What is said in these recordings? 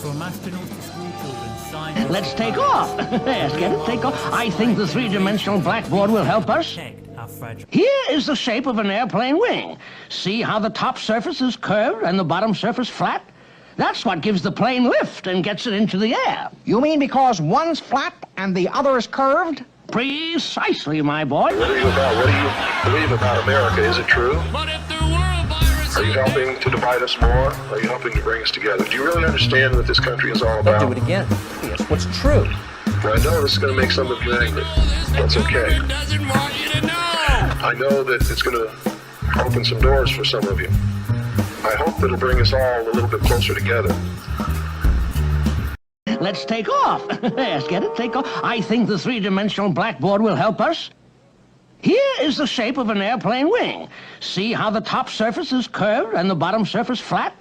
From astronauts to school children, scientists... Let's take off. Yes, get it? Take off. I think the three-dimensional blackboard will help us. Here is the shape of an airplane wing. See how the top surface is curved and the bottom surface flat? That's what gives the plane lift and gets it into the air. You mean because one's flat and the other is curved? Precisely, my boy. What do you believe about America? Is it true? But if there were a virus... Are you helping to divide us more? Are you helping to bring us together? Do you really understand what this country is all about? Do it again. Yes, what's true? I know this is going to make some of you angry. That's okay. doesn't want you to know. I know that it's going to open some doors for some of you. I hope that it'll bring us all a little bit closer together. Let's take off. Yes, get it? Take off. I think the three-dimensional blackboard will help us. Here is the shape of an airplane wing. See how the top surface is curved and the bottom surface flat?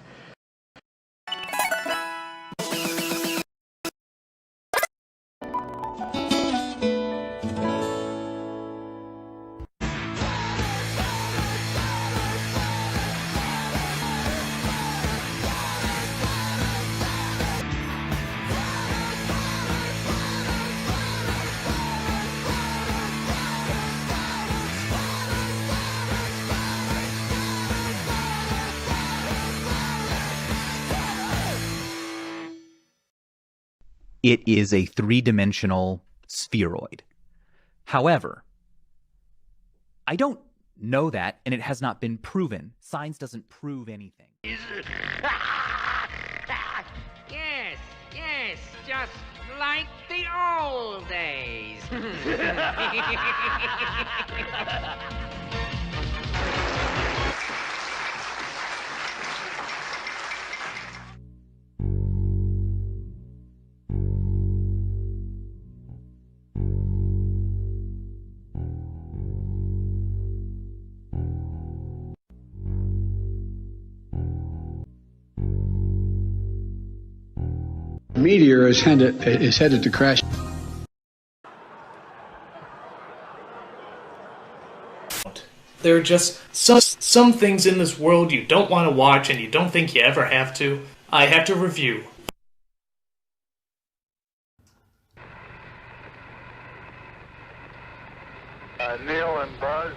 It is a three-dimensional spheroid. However, I don't know that, and it has not been proven. Science doesn't prove anything. Yes, just like the old days. The meteor is headed to crash. There are just some things in this world you don't want to watch and you don't think you ever have to. I have to review. Neil and Buzz,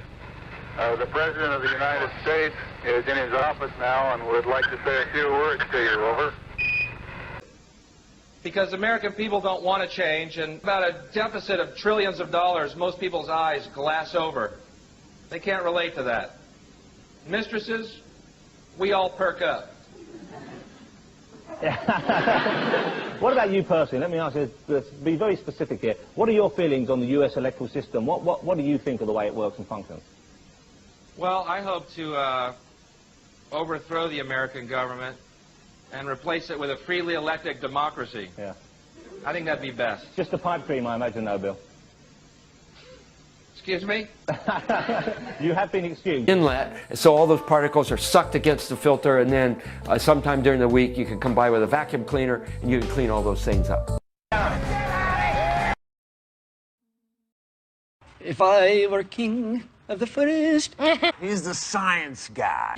the President of the United States is in his office now and would like to say a few words to you. Over. Because American people don't want to change, and about a deficit of trillions of dollars, most people's eyes glass over. They can't relate to that. Mistresses, we all perk up. What about you personally? Let me ask you, be very specific here. What are your feelings on the U.S. electoral system? What do you think of the way it works and functions? Well, I hope to overthrow the American government and replace it with a freely elected democracy. Yeah. I think that'd be best. Just a pipe dream, I imagine, though, Bill. Excuse me? You have been excused. Inlet, so all those particles are sucked against the filter, and then sometime during the week you can come by with a vacuum cleaner and you can clean all those things up. If I were king of the forest. He's the science guy.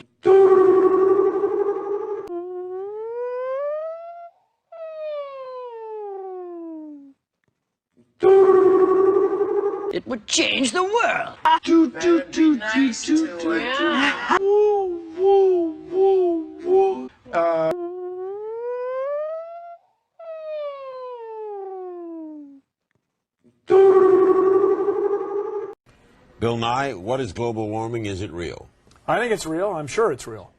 It would change the world. Bill Nye, what is global warming? Is it real? I think it's real. I'm sure it's real.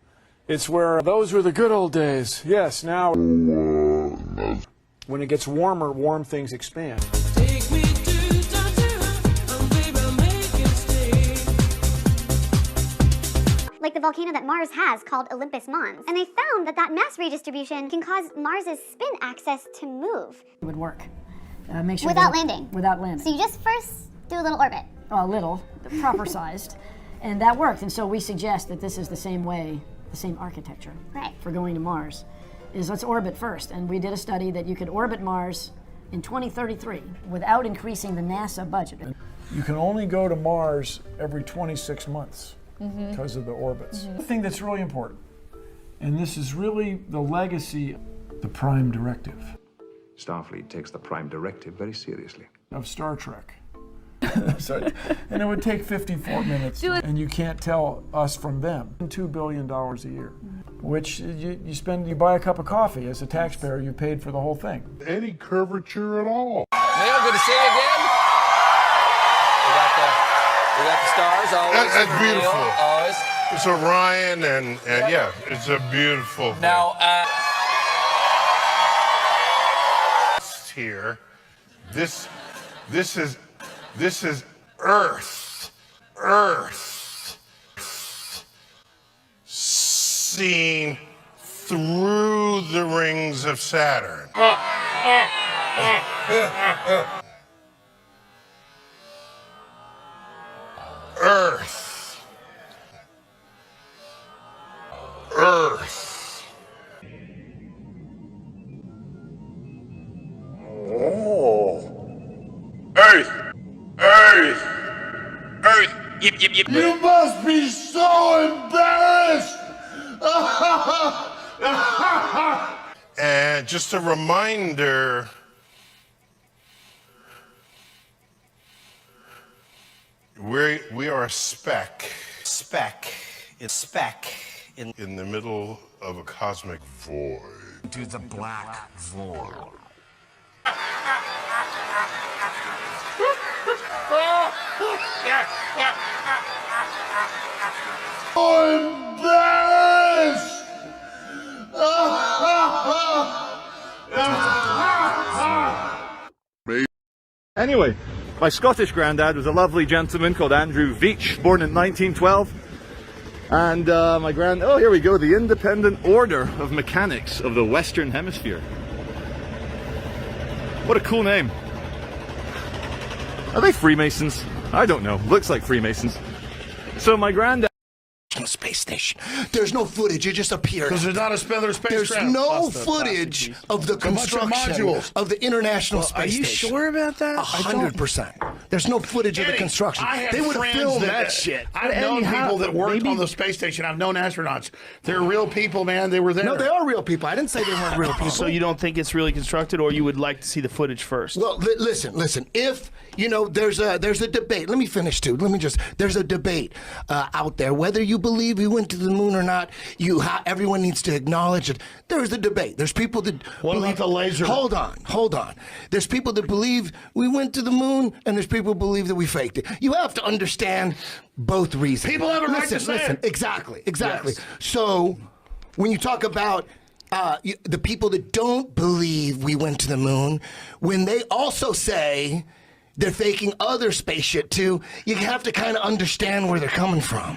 It's where those were the good old days. Yes, now when it gets warmer, warm things expand. Take me to like the volcano that Mars has called Olympus Mons. And they found that that mass redistribution can cause Mars's spin axis to move. It would work. Make sure without landing. Without landing. So you just first do a little orbit. A little, proper sized. And that worked. And so we suggest that this is the same way, the same architecture for going to Mars, is let's orbit first. And we did a study that you could orbit Mars in 2033 without increasing the NASA budget. You can only go to Mars every 26 months. Because of the orbits. The thing that's really important, and this is really the legacy The Prime Directive. Starfleet takes the Prime Directive very seriously. Of Star Trek. And it would take 54 minutes, and you can't tell us from them. $2 billion a year, which you buy a cup of coffee as a taxpayer, you paid for the whole thing. Any curvature at all. Neil, good to see you again. We got the stars always. That's beautiful. Neil, always. It's Orion, and yeah, it's a beautiful thing. Now, here, this is Earth. Earth. Seen through the rings of Saturn. Earth. Earth. Oh. Earth. Earth. Earth. Yip, yip, yip. You must be so embarrassed. And just a reminder, we are a speck. Speck. It's speck in the middle of a cosmic void. To the black void. I'm embarrassed. Anyway, my Scottish granddad was a lovely gentleman called Andrew Veitch, born in 1912. And oh, here we go, the Independent Order of Mechanics of the Western Hemisphere. What a cool name. Are they Freemasons? I don't know. Looks like Freemasons. So my granddad... Space station. There's no footage. It just appeared. Because there's not a spacecraft. There's no footage of the construction of the International Space Station. Are you sure about that? 100%. There's no footage of the construction. They would have filmed that shit. I've known people that worked on the space station. I've known astronauts. They're real people, man. They were there. No, they are real people. I didn't say they weren't real people. So you don't think it's really constructed, or you would like to see the footage first? Well, listen. If there's a debate. Let me finish too. There's a debate out there whether you believe we went to the moon or not. Everyone needs to acknowledge it. There's a debate. There's people that about the laser? Hold on. There's people that believe we went to the moon, and there's people who believe that we faked it. You have to understand both reasons. People have a right to say it. Exactly. Yes. So when you talk about the people that don't believe we went to the moon, when they also say they're faking other space shit too, you have to kind of understand where they're coming from.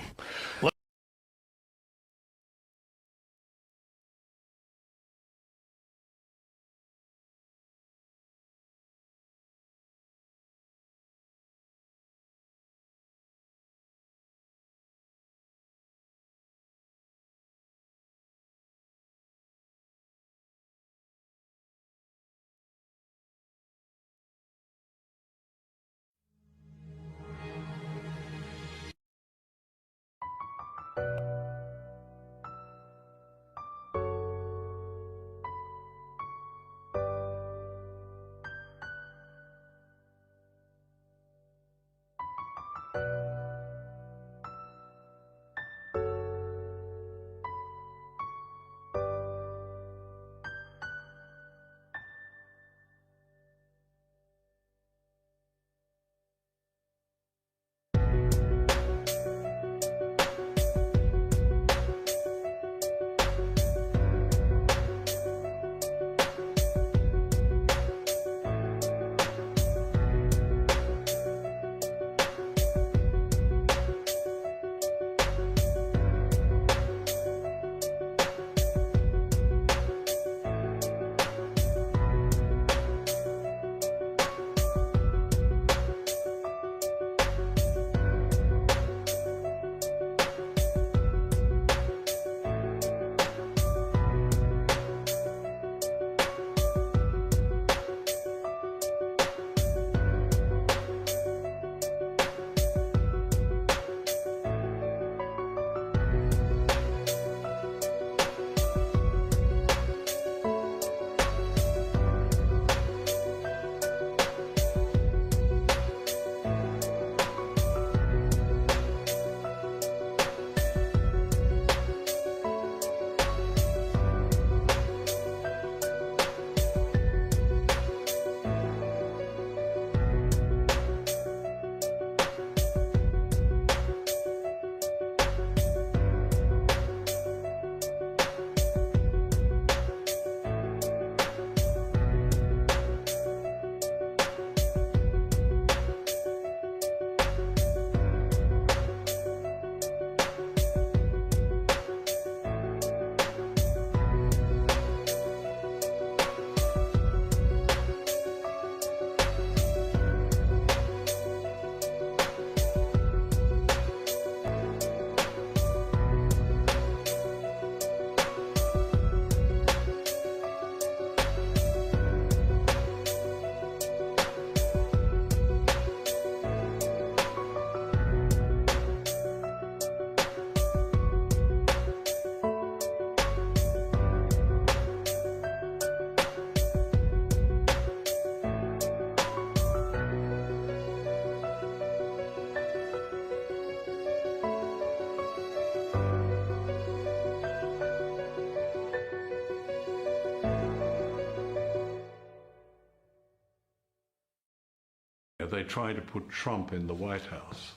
they try to put Trump in the White House?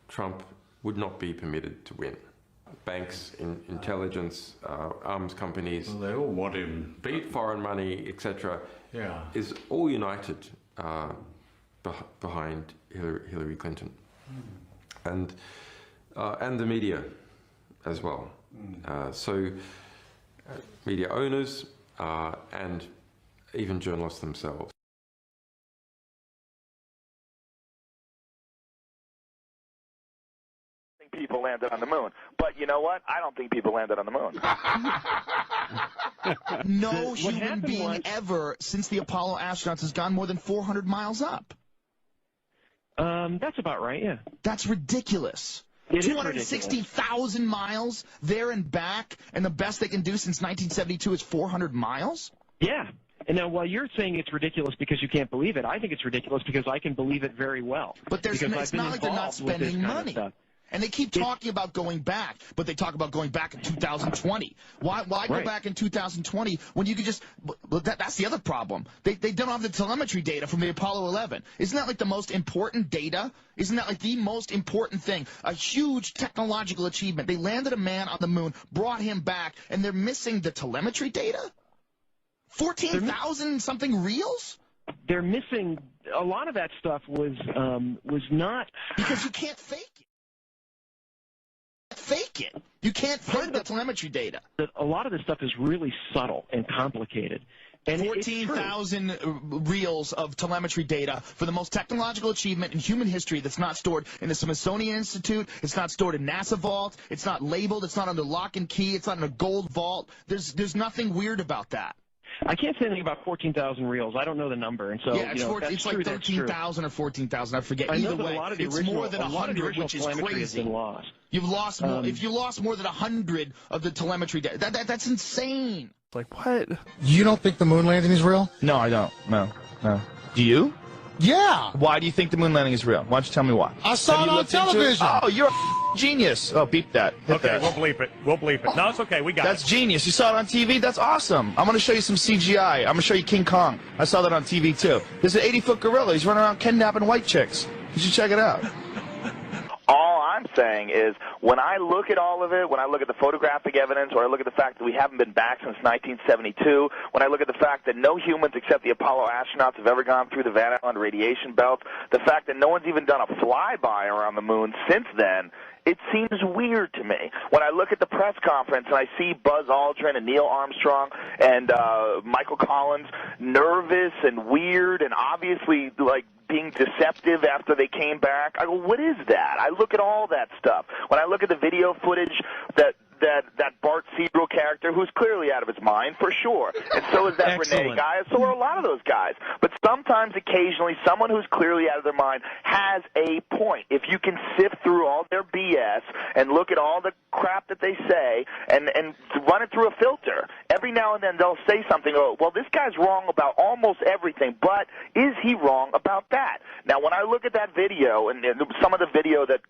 Trump would not be permitted to win. Banks, intelligence, arms companies, Well, they all want him beat foreign money, etc. Yeah. Is all united behind Hillary Clinton, and the media as well. So media owners and even journalists themselves. People landed on the moon. But you know what? I don't think people landed on the moon. No human being ever since the Apollo astronauts has gone more than 400 miles up. That's about right, yeah. That's ridiculous. It is 260,000 miles there and back, and the best they can do since 1972 is 400 miles? Yeah. And now, while you're saying it's ridiculous because you can't believe it, I think it's ridiculous because I can believe it very well. But because it's not like they're not spending money. And they keep talking about going back, but they talk about going back in 2020. Why go back in 2020 when you could just... That's the other problem. They don't have the telemetry data from the Apollo 11. Isn't that like the most important data? Isn't that like the most important thing? A huge technological achievement. They landed a man on the moon, brought him back, and they're missing the telemetry data? 14,000 something reels? They're missing... A lot of that stuff was not... Because you can't fake it. Fake it. You can't fake the telemetry data. A lot of this stuff is really subtle and complicated. And 14,000 reels of telemetry data for the most technological achievement in human history that's not stored in the Smithsonian Institute. It's not stored in NASA Vault. It's not labeled. It's not under lock and key. It's not in a gold vault. There's nothing weird about that. I can't say anything about 14,000 reels. I don't know the number, and so yeah, it's true, like 13,000 or 14,000. I forget. Either way, it's more than 100, which is crazy. You've lost more. If you lost more than 100 of the telemetry data, that's insane. Like what? You don't think the moon landing is real? No, I don't. No. Do you? Yeah. Why do you think the moon landing is real? Why don't you tell me why? I saw it on television. Oh, you're a genius. Oh, beep that. Hit that. We'll bleep it. We'll bleep it. No, it's okay. We got That's genius. You saw it on TV? That's awesome. I'm going to show you some CGI. I'm going to show you King Kong. I saw that on TV, too. There's an 80-foot gorilla. He's running around kidnapping white chicks. You should check it out. All I'm saying is, when I look at all of it, when I look at the photographic evidence, or I look at the fact that we haven't been back since 1972, when I look at the fact that no humans except the Apollo astronauts have ever gone through the Van Allen radiation belt, the fact that no one's even done a flyby around the moon since then, it seems weird to me. When I look at the press conference and I see Buzz Aldrin and Neil Armstrong and Michael Collins nervous and weird and obviously like being deceptive after they came back, I go, what is that? I look at all that stuff. When I look at the video footage that Bart Siebel character, who's clearly out of his mind, for sure. And so is that Renee guy. So are a lot of those guys. But sometimes, occasionally, someone who's clearly out of their mind has a point. If you can sift through all their BS and look at all the crap that they say and run it through a filter, every now and then they'll say something, oh, well, this guy's wrong about almost everything, but is he wrong about that? Now, when I look at that video and some of the video that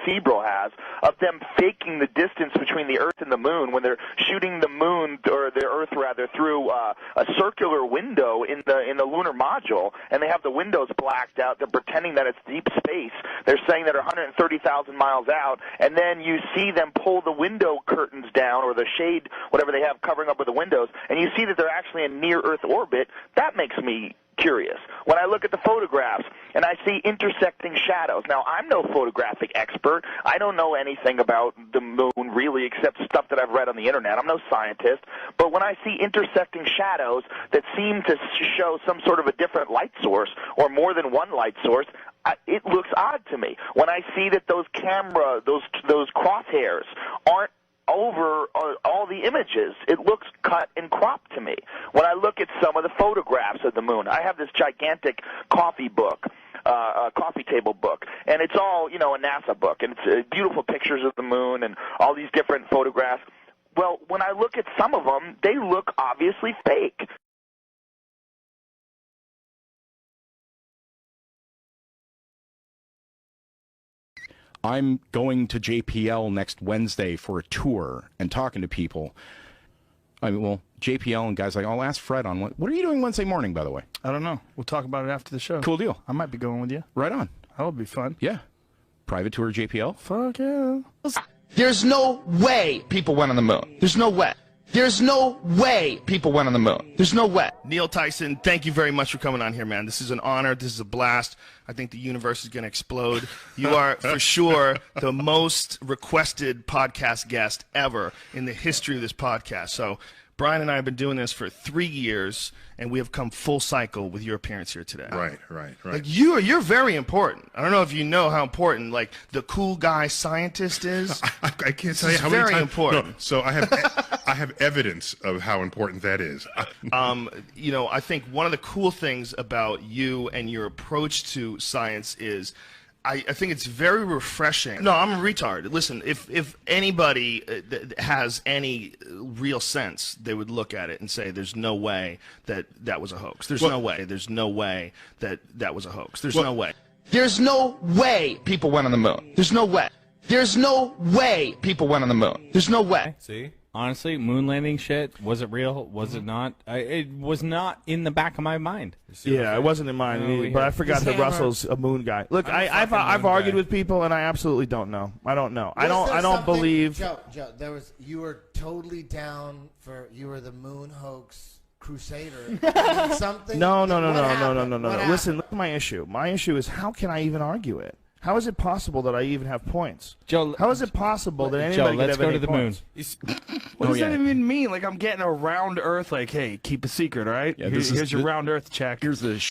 Siebel has of them faking the distance between the Earth and the moon when they're shooting the moon, or the Earth rather, through a circular window in the lunar module, and they have the windows blacked out. They're pretending that it's deep space. They're saying that they're 130,000 miles out, and then you see them pull the window curtains down, or the shade, whatever they have covering up with the windows, and you see that they're actually in near-Earth orbit. That makes me curious. When I look at the photographs and I see intersecting shadows. Now, I'm no photographic expert. I don't know anything about the moon, really, except stuff that I've read on the Internet. I'm no scientist. But when I see intersecting shadows that seem to show some sort of a different light source, or more than one light source, it looks odd to me. When I see that those crosshairs aren't over all the images, it looks cut and cropped to me. When I look at some of the photographs of the moon, I have this gigantic coffee table book, and it's all, a NASA book, and it's beautiful pictures of the moon and all these different photographs. Well, when I look at some of them, they look obviously fake. I'm going to JPL next Wednesday for a tour and talking to people. JPL and guys like, I'll ask Fred on what are you doing Wednesday morning, by the way? I don't know. We'll talk about it after the show. Cool deal. I might be going with you. Right on. That would be fun. Yeah. Private tour of JPL? Fuck yeah. There's no way people went on the moon. There's no way. There's no way people went on the moon. There's no way. Neil Tyson, thank you very much for coming on here, man. This is an honor. This is a blast. I think the universe is going to explode. You are, for sure, the most requested podcast guest ever in the history of this podcast. So Brian and I have been doing this for 3 years, and we have come full cycle with your appearance here today. Right. Like you're very important. I don't know if you know how important like the cool guy scientist is. I can't tell you how very many times. important. No, so I have evidence of how important that is. You know, I think one of the cool things about you and your approach to science is I think it's very refreshing. No, I'm a retard. Listen, if anybody has any real sense, they would look at it and say, there's no way that was a hoax. There's no way. There's no way that was a hoax. There's no way. There's no way people went on the moon. There's no way. There's no way people went on the moon. There's no way. See? Honestly, moon landing shit, was it real? Was it not? It was not in the back of my mind. Yeah, it wasn't in mine either, but I forgot that Russell's a moon guy. Look, I've argued with people, and I absolutely don't know. I don't know. I don't believe. Joe, you were totally down for, you were the moon hoax crusader. Something. No. What Listen, look at my issue. My issue is, how can I even argue it? How is it possible that I even have points? Joe, how is it possible that anybody let's could have go to the points? moon. What does that even mean? Like, I'm getting a round Earth, like, hey, keep a secret, all right? Yeah, here's your round Earth check. Here's the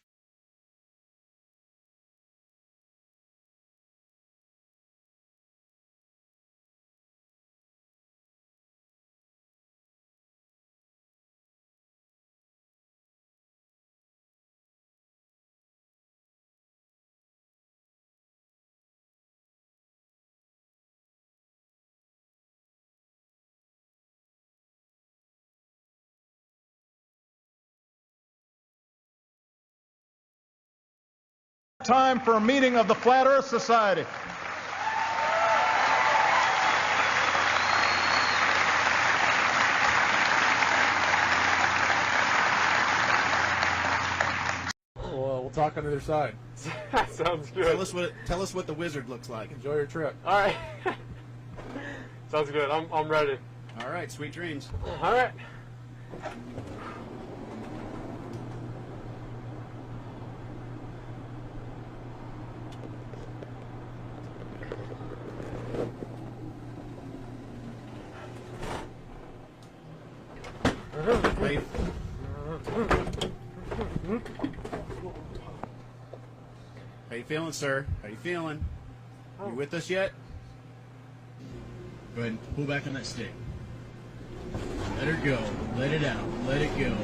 Time for a meeting of the Flat Earth Society. Well, we'll talk on the other side. Sounds good. Tell us what the wizard looks like. Enjoy your trip. All right. Sounds good. I'm ready. All right, sweet dreams. All right. Wait. How you feeling, sir? How you feeling? You with us yet? Go ahead and pull back on that stick. Let her go. Let it out. Let it go.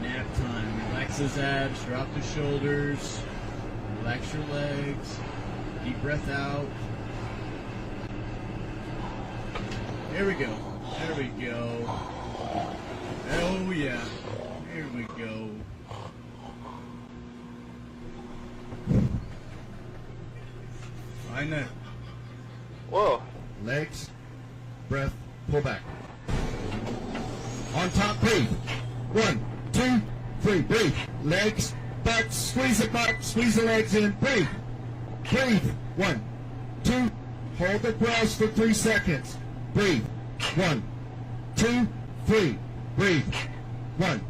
Nap time. Relax those abs. Drop the shoulders. Relax your legs. Deep breath out. There we go. There we go. Oh yeah. Here we go. Fine now. Whoa. Legs, breath, pull back. On top, breathe. 1, 2, 3, breathe. Legs, back, squeeze it back, squeeze the legs in, breathe. Breathe. 1, 2, hold the breath for 3 seconds. Breathe. 1, 2, 3, breathe. 1,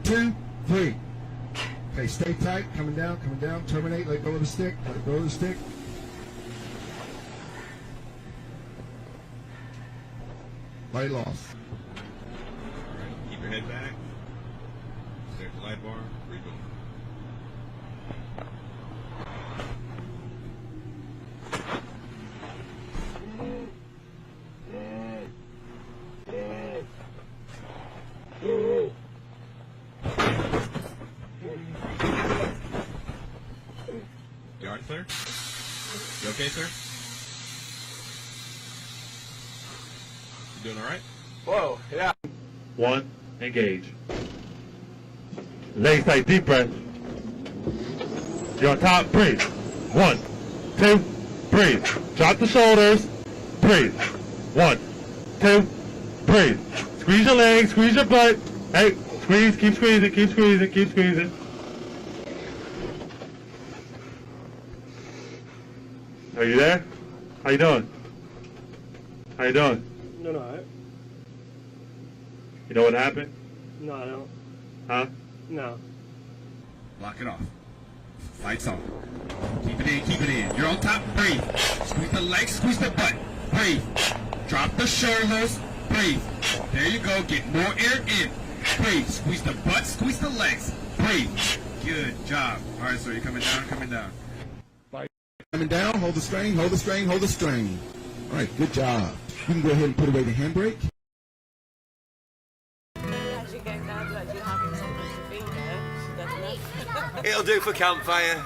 2, 3. Okay, stay tight, coming down, terminate, let go of the stick, let go of the stick. Light off. Keep your head back. Stay at the light bar. Breathe on. You alright, sir? You okay, sir? You doing alright? Whoa, yeah. 1, engage. Legs tight, deep breath. You're on top, breathe. 1, 2, breathe. Drop the shoulders, breathe. 1, 2, breathe. Squeeze your legs, squeeze your butt. Hey, squeeze, keep squeezing, keep squeezing, keep squeezing. Are you there? How you doing? How you doing? No, no, You know what happened? no, I don't. Huh? No. Lock it off. Lights on. Keep it in, keep it in. You're on top, breathe. Squeeze the legs, squeeze the butt. Breathe. Drop the shoulders, breathe. There you go, get more air in. Breathe. Squeeze the butt, squeeze the legs. Breathe. Good job. All right, so you're coming down, coming down. Coming down, hold the strain, hold the strain, hold the strain. All right, good job. You can go ahead and put away the handbrake. It'll do for campfire.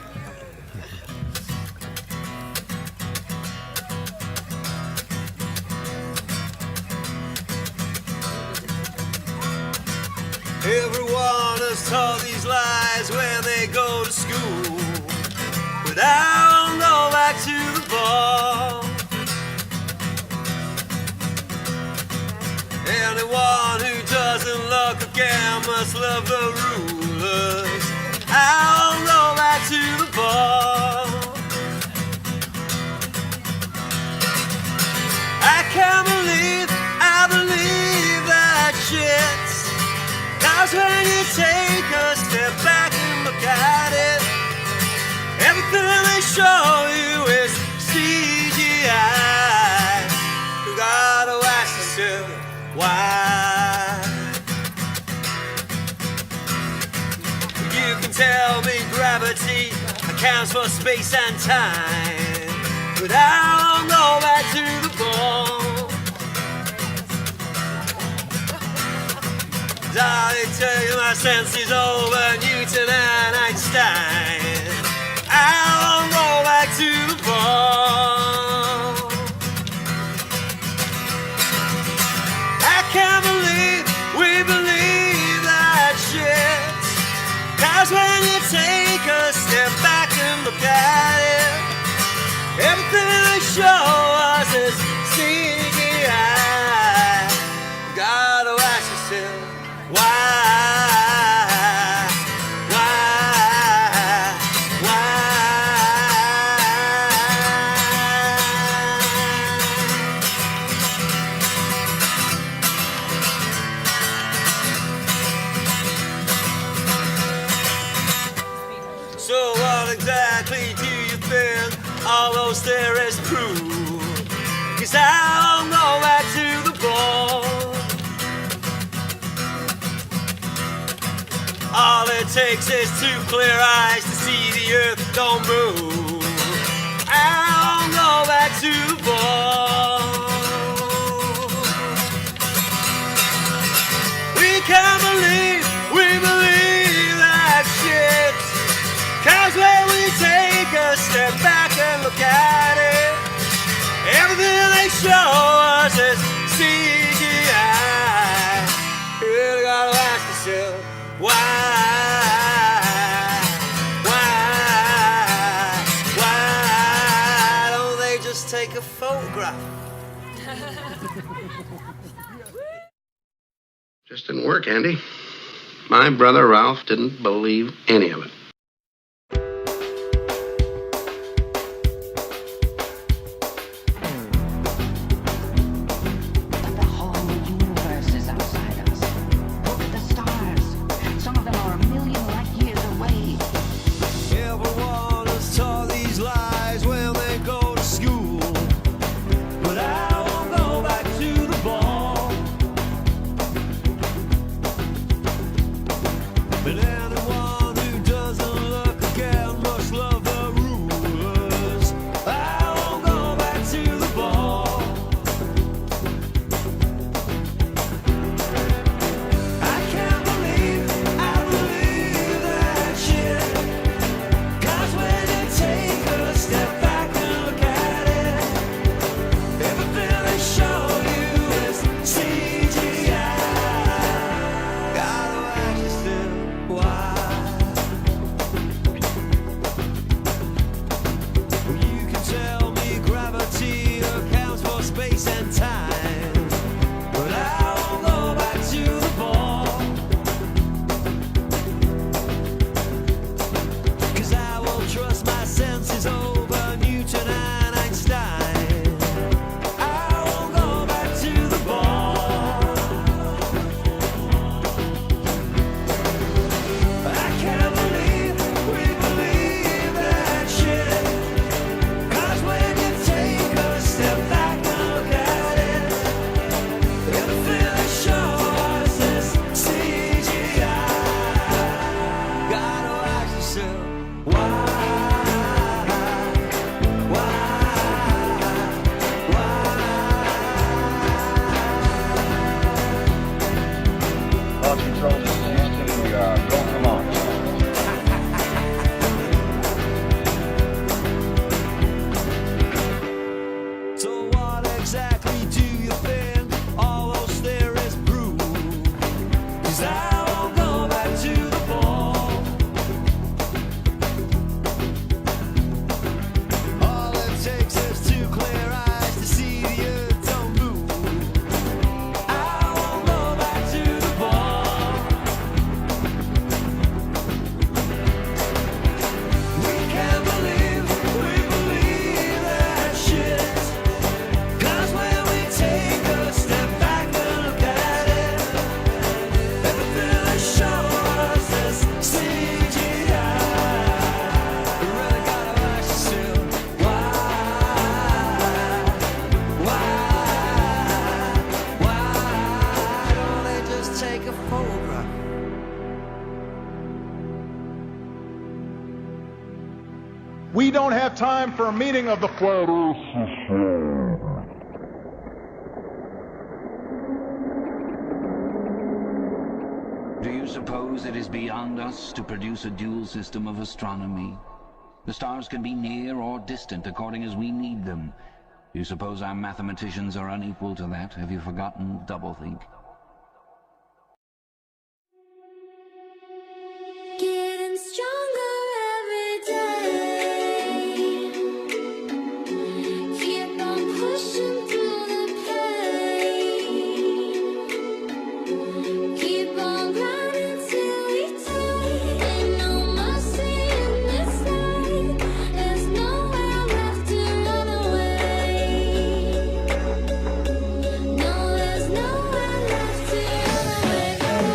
Everyone has told these lies when they go to school, but I'll go back to the ball. Anyone who doesn't look again must love the rulers. I'll go back to the ball. I believe that shit. 'Cause when you take a step back and look at it, everything they show you is CGI. You gotta ask yourself why. You can tell me gravity accounts for space and time, but I'll go back to the ball. I tell you my sense is over Newton and Einstein. I'll go back to the ball. I can't believe we believe that shit. 'Cause when you take a step back and look at it, everything they show us is CGI. You gotta ask yourself why. So what exactly do you think all those theories prove? 'Cause I'll go back to the ball. All it takes is two clear eyes to see the earth don't move. I'll go back to the ball. We can't believe we believe that shit. 'Cause when we take a step back and look at it, everything they show us is CGI. You gotta ask yourself why. Why don't they just take a photograph? Just didn't work, Andy. My brother Ralph didn't believe any of it. Everyone has taught these lies when they go to school, but I won't go back to the ball. But anyone who doesn't look again must love the rulers. I won't go back to the ball. I can't believe I believe that shit. 'Cause when you take a step back and look at it, everything they show you is CGI. Gotta ask yourself why. We don't have time for a meeting of the Flat Earth Society. Do you suppose it is beyond us to produce a dual system of astronomy? The stars can be near or distant according as we need them. Do you suppose our mathematicians are unequal to that? Have you forgotten doublethink? Getting stronger every day. Keep on pushing through the pain. Keep on grinding till we die. Ain't no mercy in this life. There's nowhere left to run away. No, there's nowhere left to run away.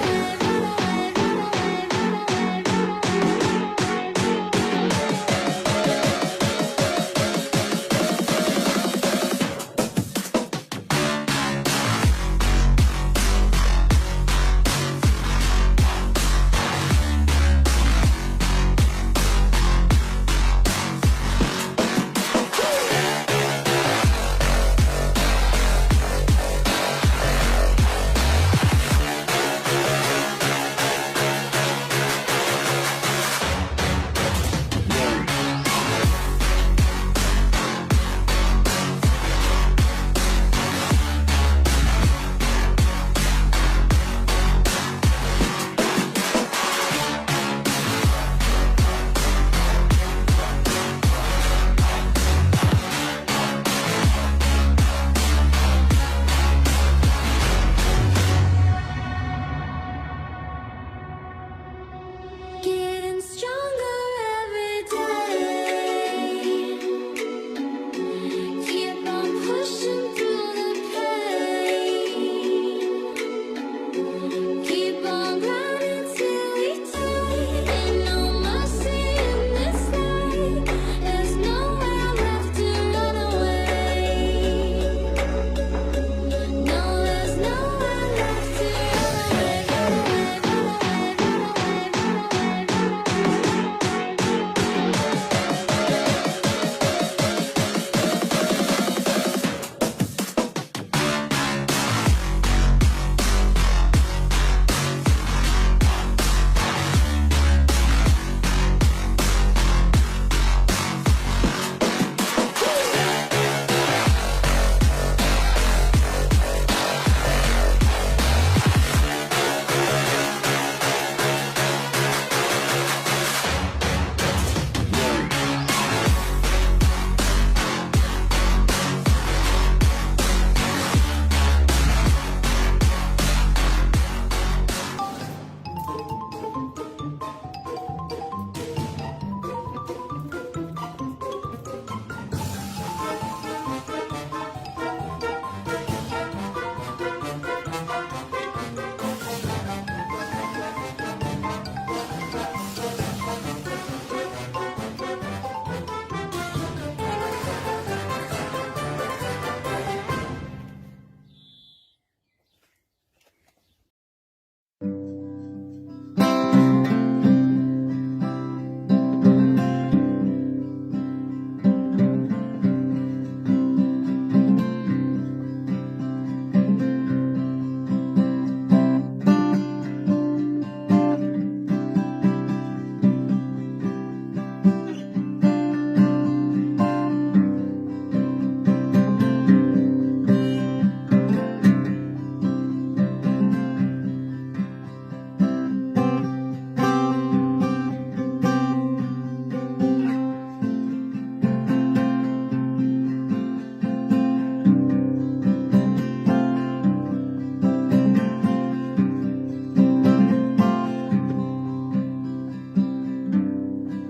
Getting stronger every day. Keep on pushing through the pain. Keep on grinding till we die. Ain't no mercy in this life. There's nowhere left to run away. No, there's nowhere left to run away.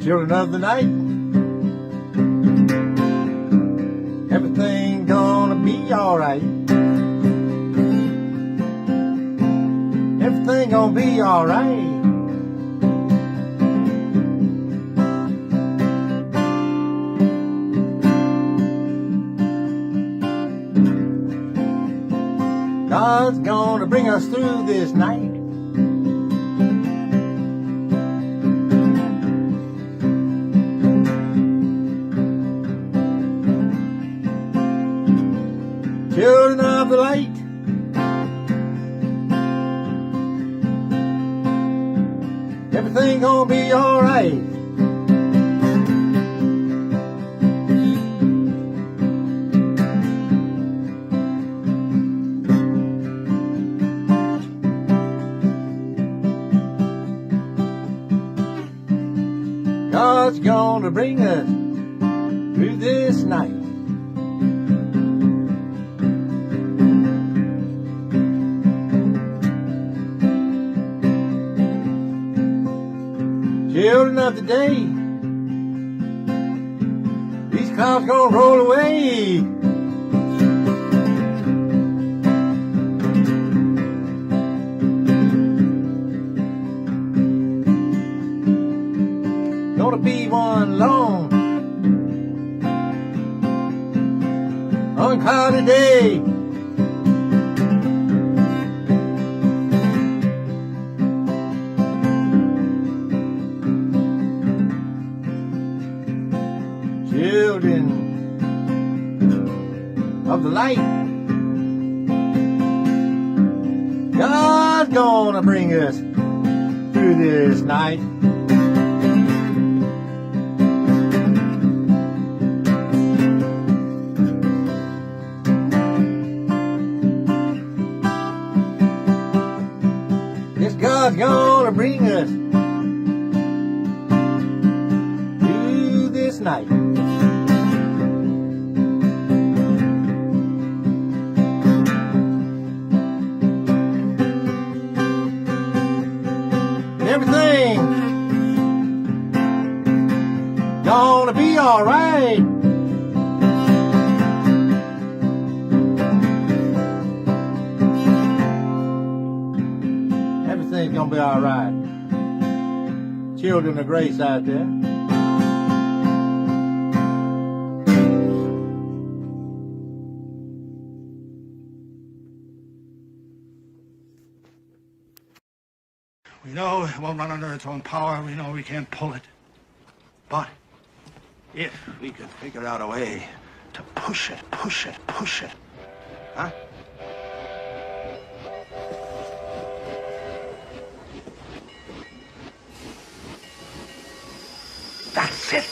Children of the night, everything gonna be alright. Everything gonna be alright. God's gonna bring us through this night. Everything gonna be alright. God's gonna bring us through this night. Children of the day, these clouds gonna roll away. Gonna be one long, unclouded day. Children of the light, God's gonna bring us through this night. Yes, God's gonna bring us through this night. Everything gonna be alright. Everything's gonna be alright. Children of grace out there. We know it won't run under its own power. We know we can't pull it. But if we could figure out a way to push it, huh? That's it.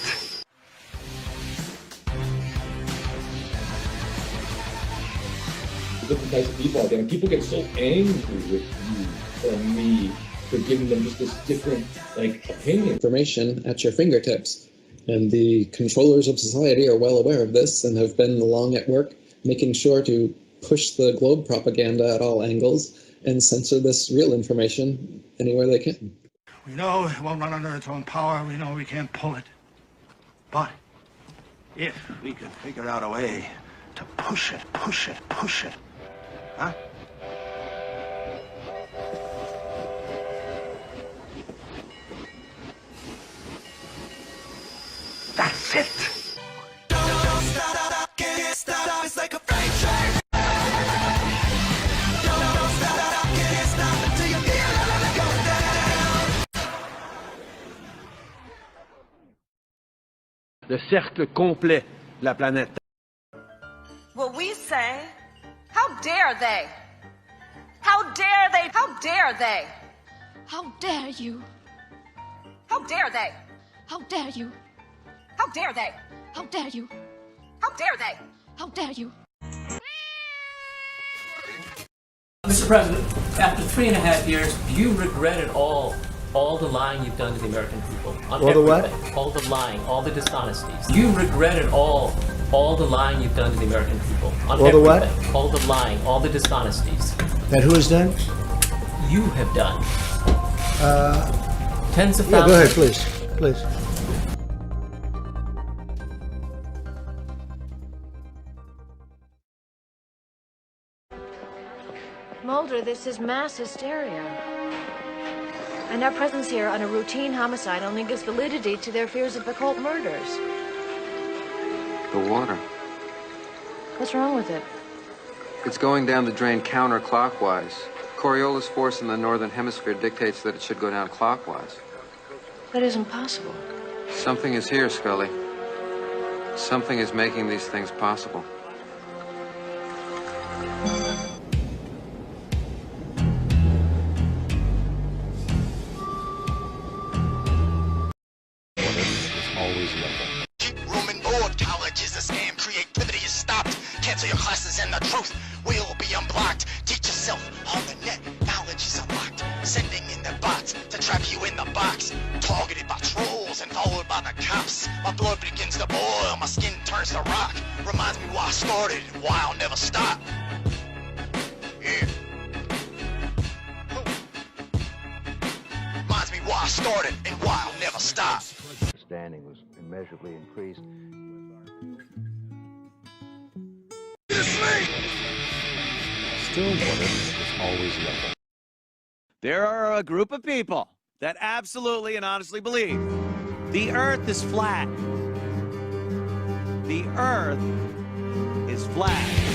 Different types of people out there, and people get so angry with you or me for giving them just this different, opinion. Information at your fingertips. And the controllers of society are well aware of this and have been long at work making sure to push the globe propaganda at all angles and censor this real information anywhere they can. We know it won't run under its own power. We know we can't pull it. But if we could figure out a way to push it, huh? That's it. Don't stop, can't stop. It's like a freight train. Don't stop, can't stop until you feel it go down. Le cercle complet de la planète. Well, we say, how dare they? How dare they? How dare they? How dare you? How dare they? How dare you? How dare they? How dare you? How dare they? How dare you? Mr. President, after 3.5 years, do you regret at all the lying you've done to the American people? On All the what? everything? All the lying, all the dishonesties. Do you regret at all the lying you've done to the American people? On All the what? everything? All the lying, all the dishonesties. That who has done? You have done. Tens of thousands. Yeah, go ahead, please. Please. Mulder, this is mass hysteria. And our presence here on a routine homicide only gives validity to their fears of occult murders. The water. What's wrong with it? It's going down the drain counterclockwise. Coriolis force in the northern hemisphere dictates that it should go down clockwise. That isn't possible. Something is here, Scully. Something is making these things possible. in the box, targeted by trolls and followed by the cops. My blood begins to boil, my skin turns to rock. Reminds me why I started and why I'll never stop. Yeah. Reminds me why I started and why I'll never stop. Standing was immeasurably increased. Still water is always yellow. There are a group of people that absolutely and honestly believe the Earth is flat. The Earth is flat.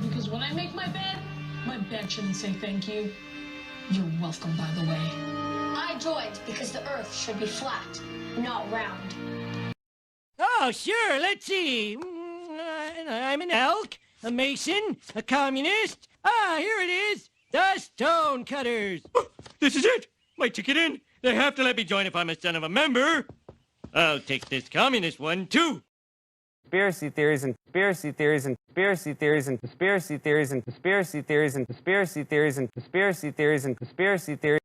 because when I make my bed shouldn't say thank you. You're welcome, by the way. I joined because the Earth should be flat, not round. Oh, sure, let's see. I'm an elk, a mason, a communist. Ah, here it is. The Stonecutters. This is it. My ticket in. They have to let me join if I'm a son of a member. I'll take this communist one, too. Conspiracy theories and conspiracy theories and conspiracy theories and conspiracy theories and conspiracy theories and conspiracy theories and conspiracy theories and conspiracy theories.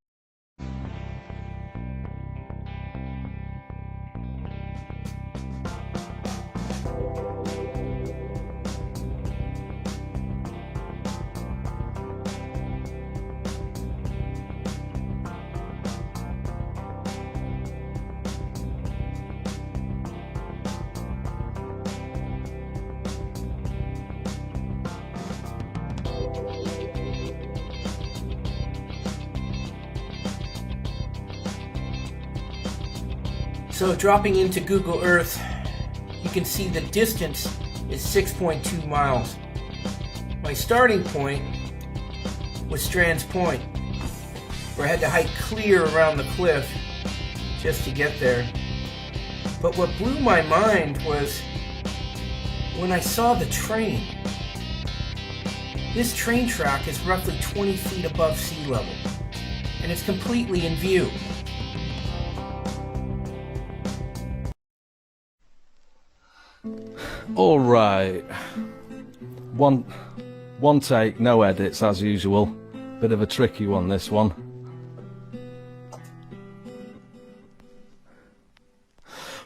So dropping into Google Earth, you can see the distance is 6.2 miles. My starting point was Strand's Point, where I had to hike clear around the cliff just to get there. But what blew my mind was when I saw the train. This train track is roughly 20 feet above sea level, and it's completely in view. All right. One take, no edits as usual. Bit of a tricky one, this one.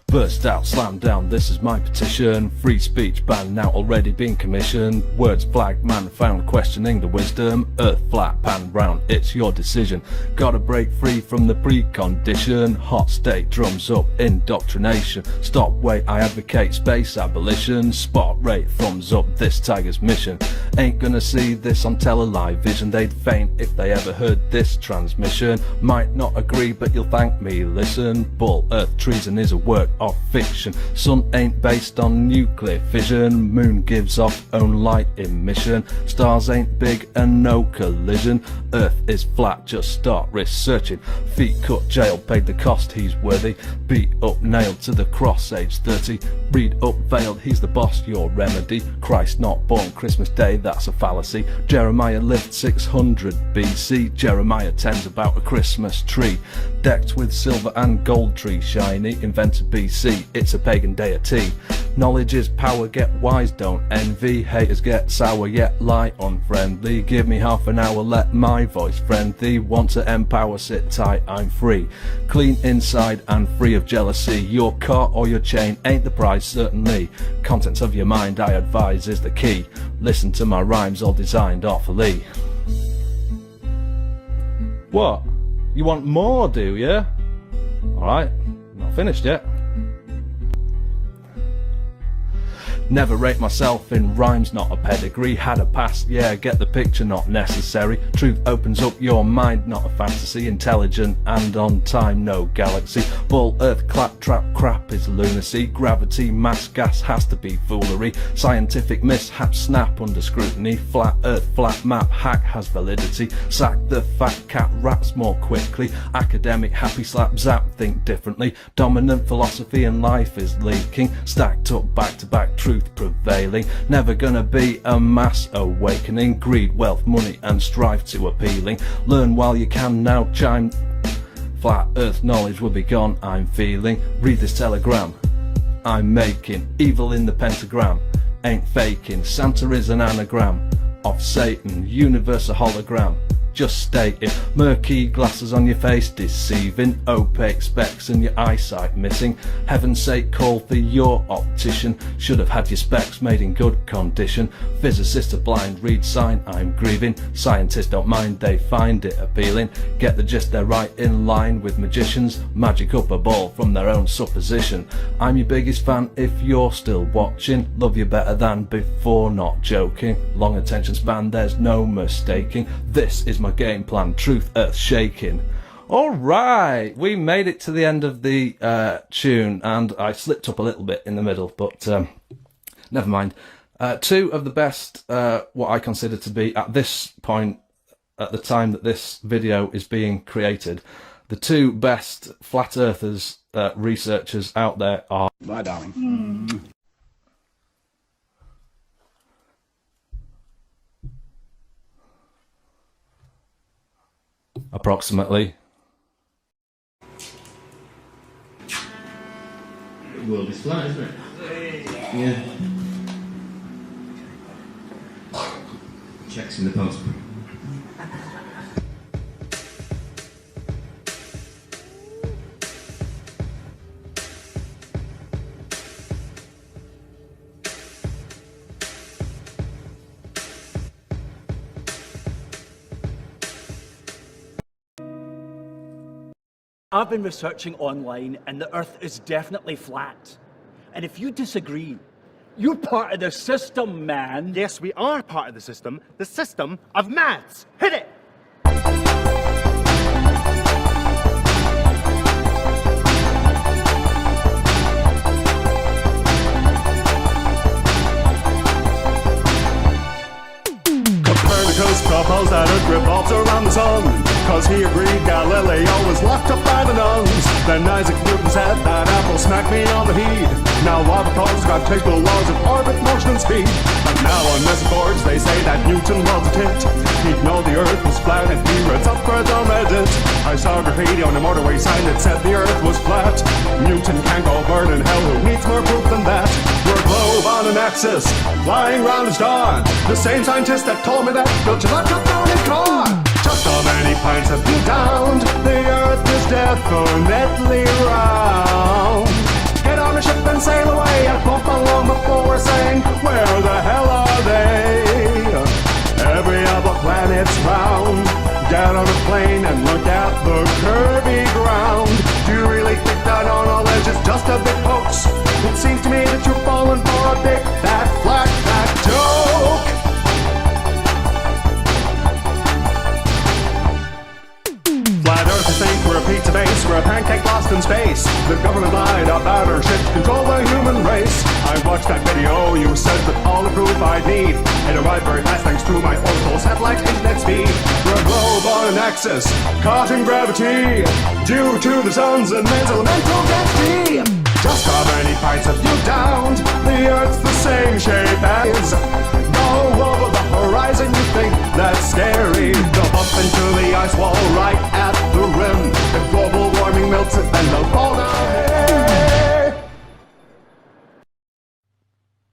Burst out, slam down, this is my petition. Free speech ban now already been commissioned. Words flagged, man found questioning the wisdom. Earth flat, pan round, it's your decision. Gotta break free from the precondition. Hot state, drums up, indoctrination. Stop, wait, I advocate space abolition. Spot rate, thumbs up, this tiger's mission. Ain't gonna see this on tele-live vision. They'd faint if they ever heard this transmission. Might not agree, but you'll thank me, listen. Bull, earth treason is a work of fiction. Sun ain't based on nuclear fission. Moon gives off own light emission. Stars ain't big and no collision. Earth is flat, just start researching. Feet cut, jail, paid the cost, he's worthy. Beat up, nailed to the cross, age 30. Read up, veiled, he's the boss, your remedy. Christ not born, Christmas Day, that's a fallacy. Jeremiah lived 600 BC. Jeremiah tells about a Christmas tree decked with silver and gold, tree shiny, invented BC, it's a pagan deity. Knowledge is power, get wise, don't envy. Haters get sour, yet lie unfriendly. Give me half an hour, let my voice friend thee. Want to empower, sit tight, I'm free. Clean inside and free of jealousy. Your car or your chain ain't the prize, certainly. Contents of your mind, I advise, is the key. Listen to my rhymes, all designed awfully. What? You want more, do you? Alright, not finished yet. Never rate myself in rhymes, not a pedigree. Had a past, yeah, get the picture, not necessary. Truth opens up your mind, not a fantasy. Intelligent and on time, no galaxy. Bull, earth, claptrap, crap is lunacy. Gravity, mass, gas has to be foolery. Scientific mishap, snap under scrutiny. Flat earth, flat map, hack has validity. Sack the fat cat, rats more quickly. Academic, happy slap, zap, think differently. Dominant philosophy and life is leaking. Stacked up, back to back, truth prevailing. Never gonna be a mass awakening. Greed, wealth, money and strive to appealing. Learn while you can now, chime. Flat earth knowledge will be gone, I'm feeling. Read this telegram I'm making. Evil in the pentagram, ain't faking. Santa is an anagram of Satan. Universe a hologram, just state it. Murky glasses on your face, deceiving. Opaque specs and your eyesight missing. Heaven's sake, call for your optician. Should have had your specs made in good condition. Physicists are blind, read sign, I'm grieving. Scientists don't mind, they find it appealing. Get the gist, they're right in line with magicians. Magic up a ball from their own supposition. I'm your biggest fan if you're still watching. Love you better than before, not joking. Long attention span, there's no mistaking. This is my game plan, truth earth shaking. Alright, we made it to the end of the tune and I slipped up a little bit in the middle, but never mind. Two of the best, what I consider to be, at this point, at the time that this video is being created, the two best flat earthers researchers out there are... Bye, darling. Approximately. The world is flat, isn't it? Yeah. Checks in the post. I've been researching online and the Earth is definitely flat. And if you disagree, you're part of the system, man. Yes, we are part of the system of maths. Hit it! Copernicus proposed that Earth revolves around the sun. Cause he agreed Galileo was locked up by the nuns. Then Isaac Newton said that apple smacked me on the head. Now I propose gravitational laws of orbit, motion and speed. But now on message boards they say that Newton was a tit. He'd know the Earth was flat and he read subthreads on Reddit. I saw graffiti on a motorway sign that said the Earth was flat. Newton can't go burn in hell, who needs more proof than that? We're a globe on an axis, flying round a star. The same scientist that told me that built your laptop down his car. Just how many pints have you downed? The Earth is definitely round. Get on a ship and sail away and bump along before we're saying, where the hell are they? Every other planet's round. Get on a plane and look at the curvy ground. Do you really think that our knowledge is just a big hoax? It seems to me that you're falling for a big, fat, flat joke. Flat Earth is think we're a pizza base, we're a pancake lost in space. The government lied about our shit to control the human race. I watched that video, you said that all the proof I'd need. It arrived very fast thanks to my orbital satellite internet speed. We're a globe on an axis, caught in gravity, due to the sun's immense elemental density. Just how many pints have you downed? The Earth's the same shape as. Go over the horizon, you think that's scary. They'll bump into the ice wall right at the rim. If global warming melts it, then they'll fall down. Hey!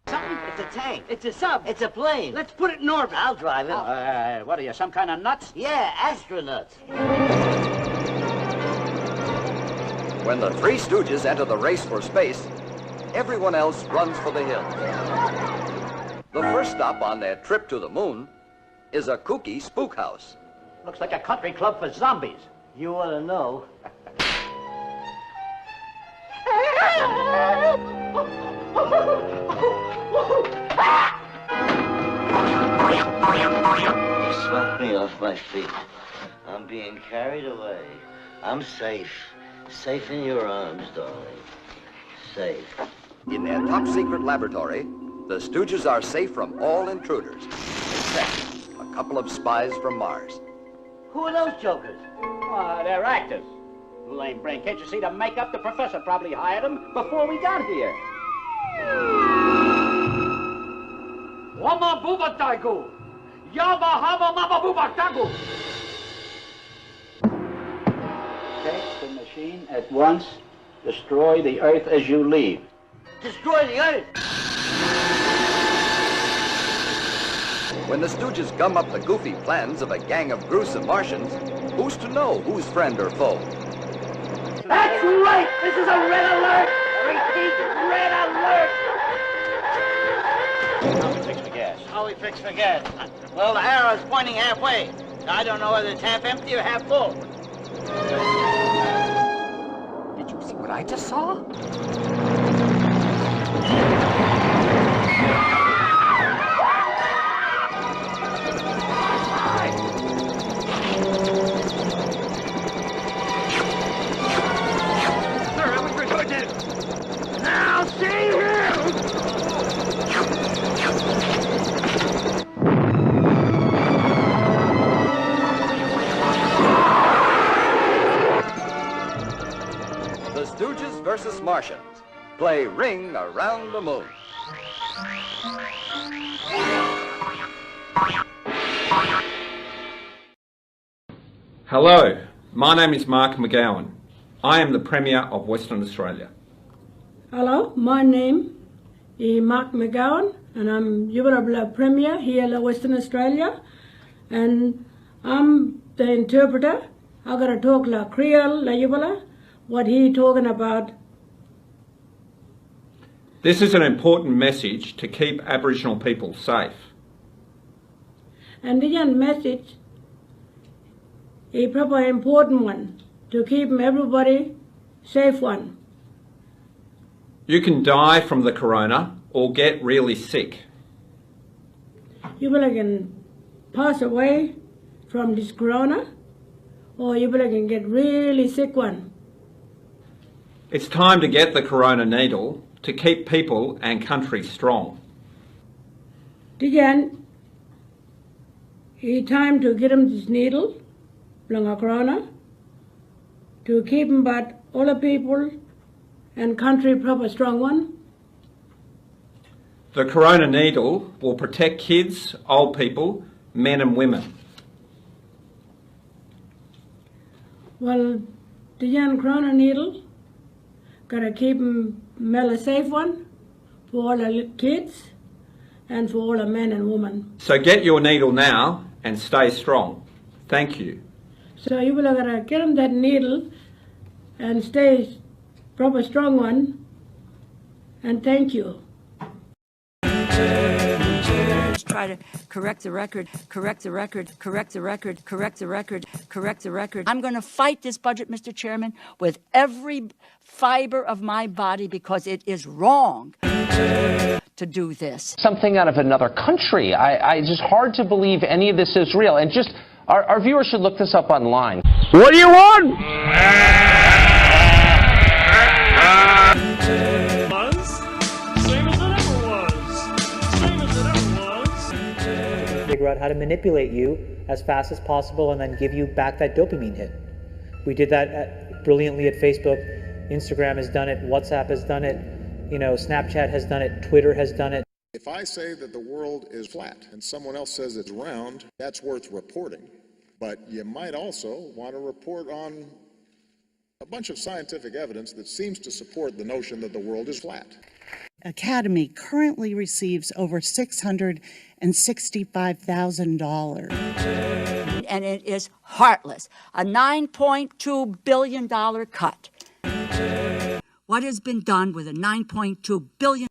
Something? It's a tank. It's a sub. It's a plane. Let's put it in orbit. I'll drive it. What are you, some kind of nuts? Yeah, astronauts. When the Three Stooges enter the race for space, everyone else runs for the hills. The first stop on their trip to the moon is a kooky spook house. Looks like a country club for zombies. You ought to know. You swept me off my feet. I'm being carried away. I'm safe. Safe in your arms, darling. Safe. In their top-secret laboratory, the Stooges are safe from all intruders, except a couple of spies from Mars. Who are those jokers? They're actors. Lame brain. Can't you see the makeup? The professor probably hired them before we got here. Wama booba dagu. Yaba haba mama booba dagu. Take the machine at once. Destroy the Earth as you leave. Destroy the Earth? When the Stooges gum up the goofy plans of a gang of gruesome Martians, who's to know who's friend or foe? That's right! This is a red alert! Repeat, red alert! How we fix the gas? How we fix the gas? Well, the arrow's pointing halfway. I don't know whether it's half empty or half full. Did you see what I just saw? Now see here! versus Martians. Play Ring Around the Moon. Hello, my name is Mark McGowan. I am the Premier of Western Australia. Hello, my name is Mark McGowan, and I'm Jubilee Premier here in Western Australia, and I'm the interpreter. I gotta talk la Creole, la Jubilee, what he talking about. This is an important message to keep Aboriginal people safe. And the message is probably an important one to keep everybody safe one. You can die from the corona or get really sick. You can pass away from this corona, or you can get really sick one. It's time to get the corona needle to keep people and country strong. It's time to get them this needle, from a corona, to keep them but all the people and country proper strong one. The corona needle will protect kids, old people, men and women. Well, the corona needle gotta keep them a safe one for all the kids and for all the men and women. So get your needle now and stay strong. Thank you. So you will gotta get them that needle and stay proper strong one, and thank you. Try to correct the record, correct the record, correct the record, correct the record, correct the record. I'm going to fight this budget, Mr. Chairman, with every fiber of my body because it is wrong to do this. Something out of another country. It's just hard to believe any of this is real. And just, our viewers should look this up online. What do you want? Figure out how to manipulate you as fast as possible and then give you back that dopamine hit. We did that brilliantly at Facebook. Instagram has done it. WhatsApp has done it. Snapchat has done it. Twitter has done it. If I say that the world is flat and someone else says it's round, that's worth reporting. But you might also want to report on a bunch of scientific evidence that seems to support the notion that the world is flat. Academy currently receives over $665,000. And it is heartless. A $9.2 billion cut. What has been done with a $9.2 billion?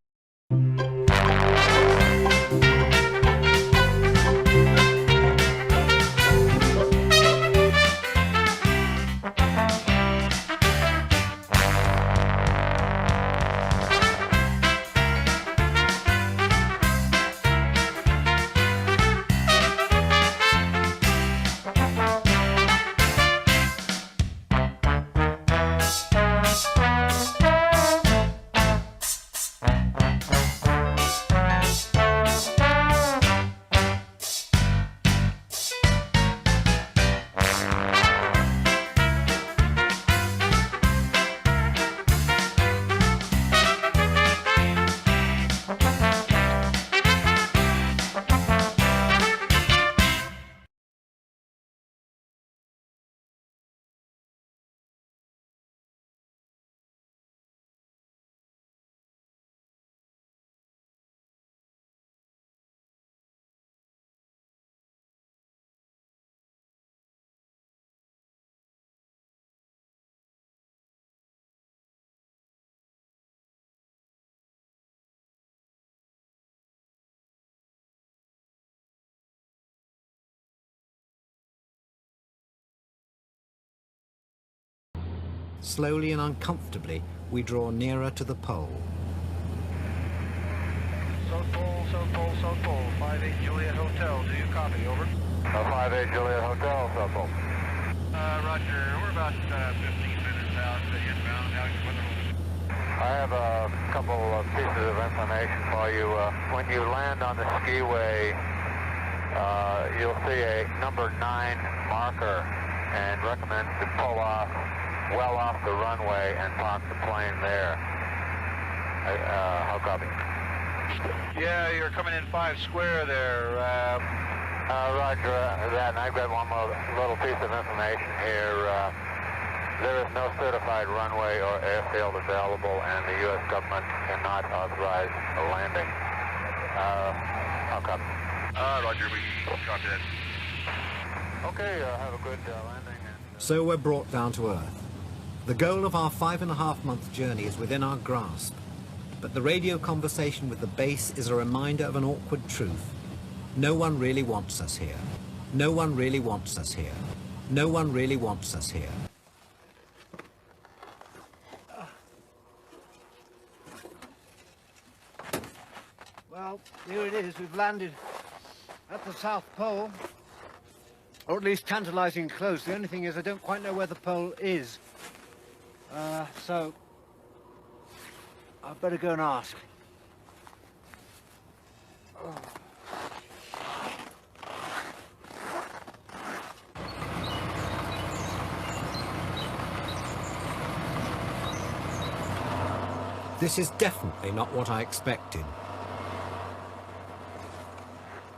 Slowly and uncomfortably, we draw nearer to the pole. South Pole, 58 Juliet Hotel. Do you copy? Over. 58 Juliet Hotel, South Pole. Roger. We're about 15 minutes out inbound. I have a couple of pieces of information for you. When you land on the skiway, you'll see a number 9 marker and recommend to pull off well off the runway and park the plane there. How copy? Yeah, you're coming in 5 square there. Roger that, and I've got one more little piece of information here. There is no certified runway or airfield available, and the U.S. government cannot authorize a landing. How copy? Roger, we copy that. Okay, have a good landing. So we're brought down to Earth. The goal of our 5.5-month journey is within our grasp, but the radio conversation with the base is a reminder of an awkward truth. No one really wants us here. No one really wants us here. No one really wants us here. Well, here it is. We've landed at the South Pole, or at least tantalizing close. The only thing is I don't quite know where the pole is. So I'd better go and ask. Oh. This is definitely not what I expected.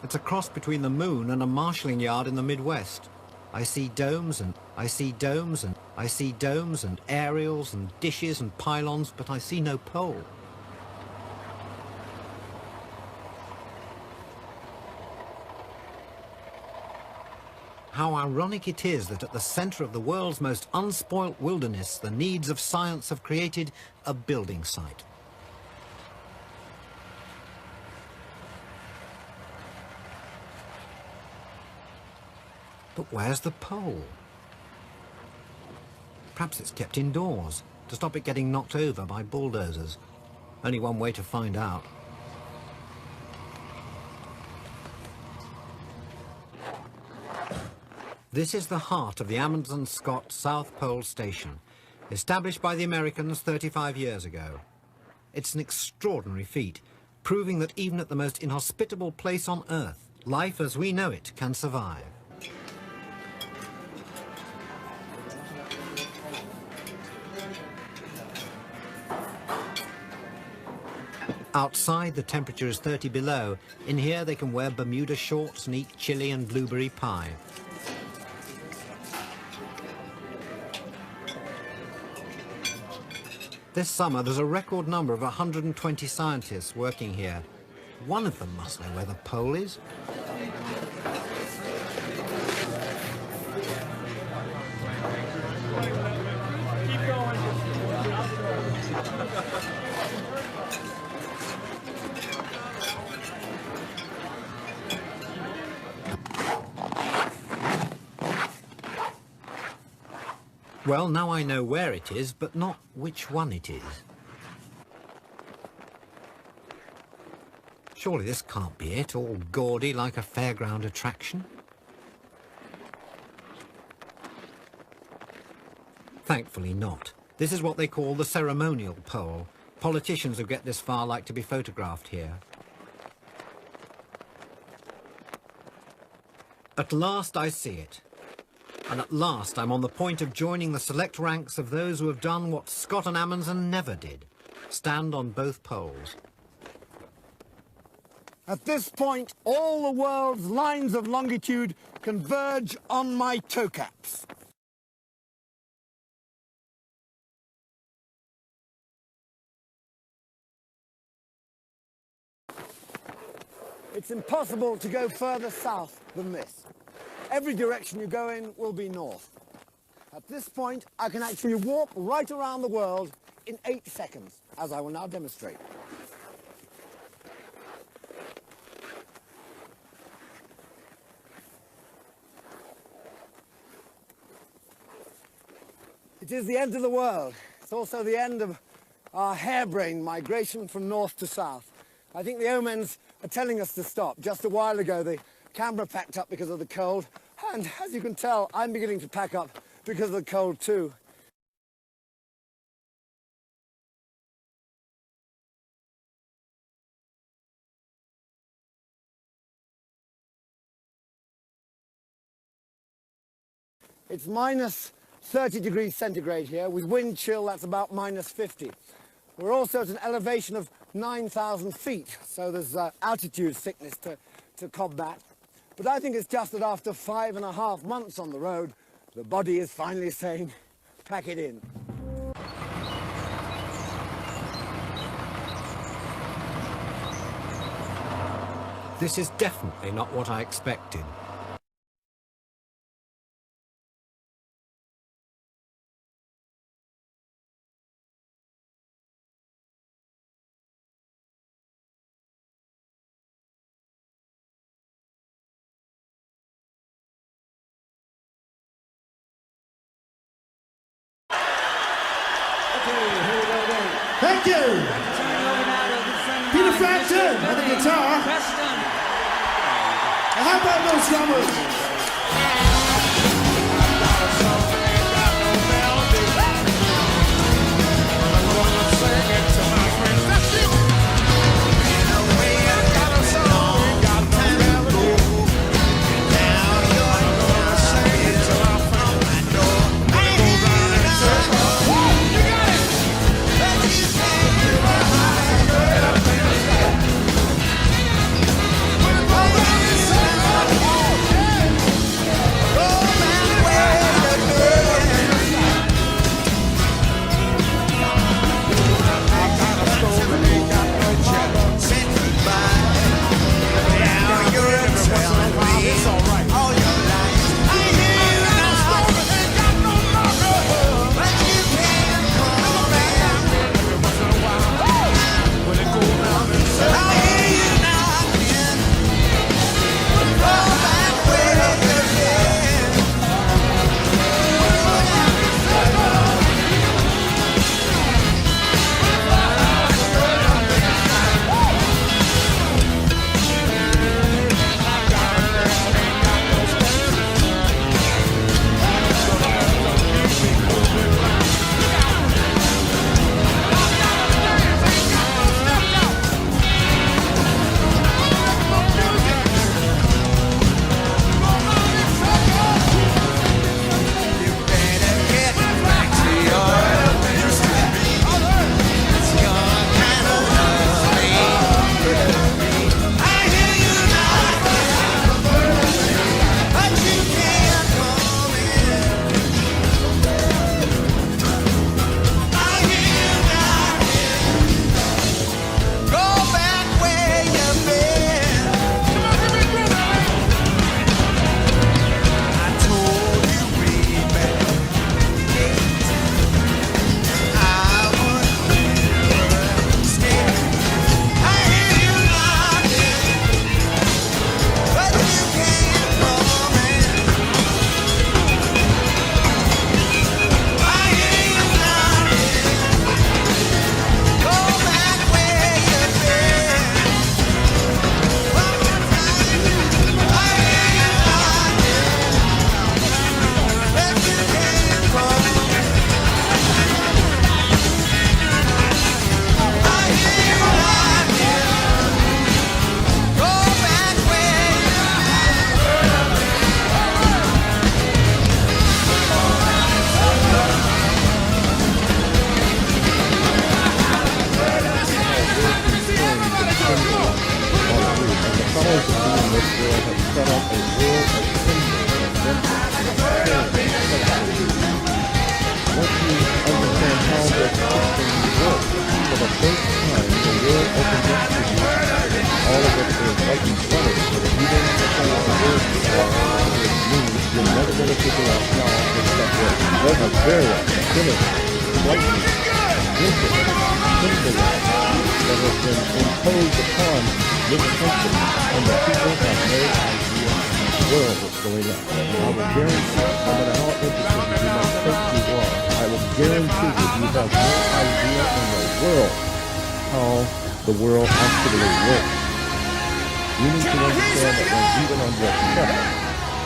It's a cross between the moon and a marshalling yard in the Midwest. I see domes and I see domes and I see domes and aerials and dishes and pylons, but I see no pole. How ironic it is that at the center of the world's most unspoilt wilderness, the needs of science have created a building site. But where's the pole? Perhaps it's kept indoors to stop it getting knocked over by bulldozers. Only one way to find out. This is the heart of the Amundsen Scott South Pole Station, established by the Americans 35 years ago. It's an extraordinary feat, proving that even at the most inhospitable place on Earth, life as we know it can survive. Outside, the temperature is 30 below. In here, they can wear Bermuda shorts and eat chili and blueberry pie. This summer, there's a record number of 120 scientists working here. One of them must know where the pole is. Keep going. Well, now I know where it is, but not which one it is. Surely this can't be it, all gaudy like a fairground attraction. Thankfully not. This is what they call the ceremonial pole. Politicians who get this far like to be photographed here. At last I see it. And at last I'm on the point of joining the select ranks of those who have done what Scott and Amundsen never did. Stand on both poles. At this point, all the world's lines of longitude converge on my toe caps. It's impossible to go further south than this. Every direction you go in will be north. At this point, I can actually walk right around the world in 8 seconds, as I will now demonstrate. It is the end of the world. It's also the end of our harebrained migration from north to south. I think the omens are telling us to stop. Just a while ago, the camera packed up because of the cold, and as you can tell, I'm beginning to pack up because of the cold too. It's minus 30 degrees centigrade here. With wind chill, that's about minus 50. We're also at an elevation of 9,000 feet, so there's altitude sickness to combat. But I think it's just that after 5.5 months on the road, the body is finally saying, pack it in. This is definitely not what I expected. Thank you. Peter Frampton on the guitar. And how about those drummers? The world actually works. You need to understand that when even on your check,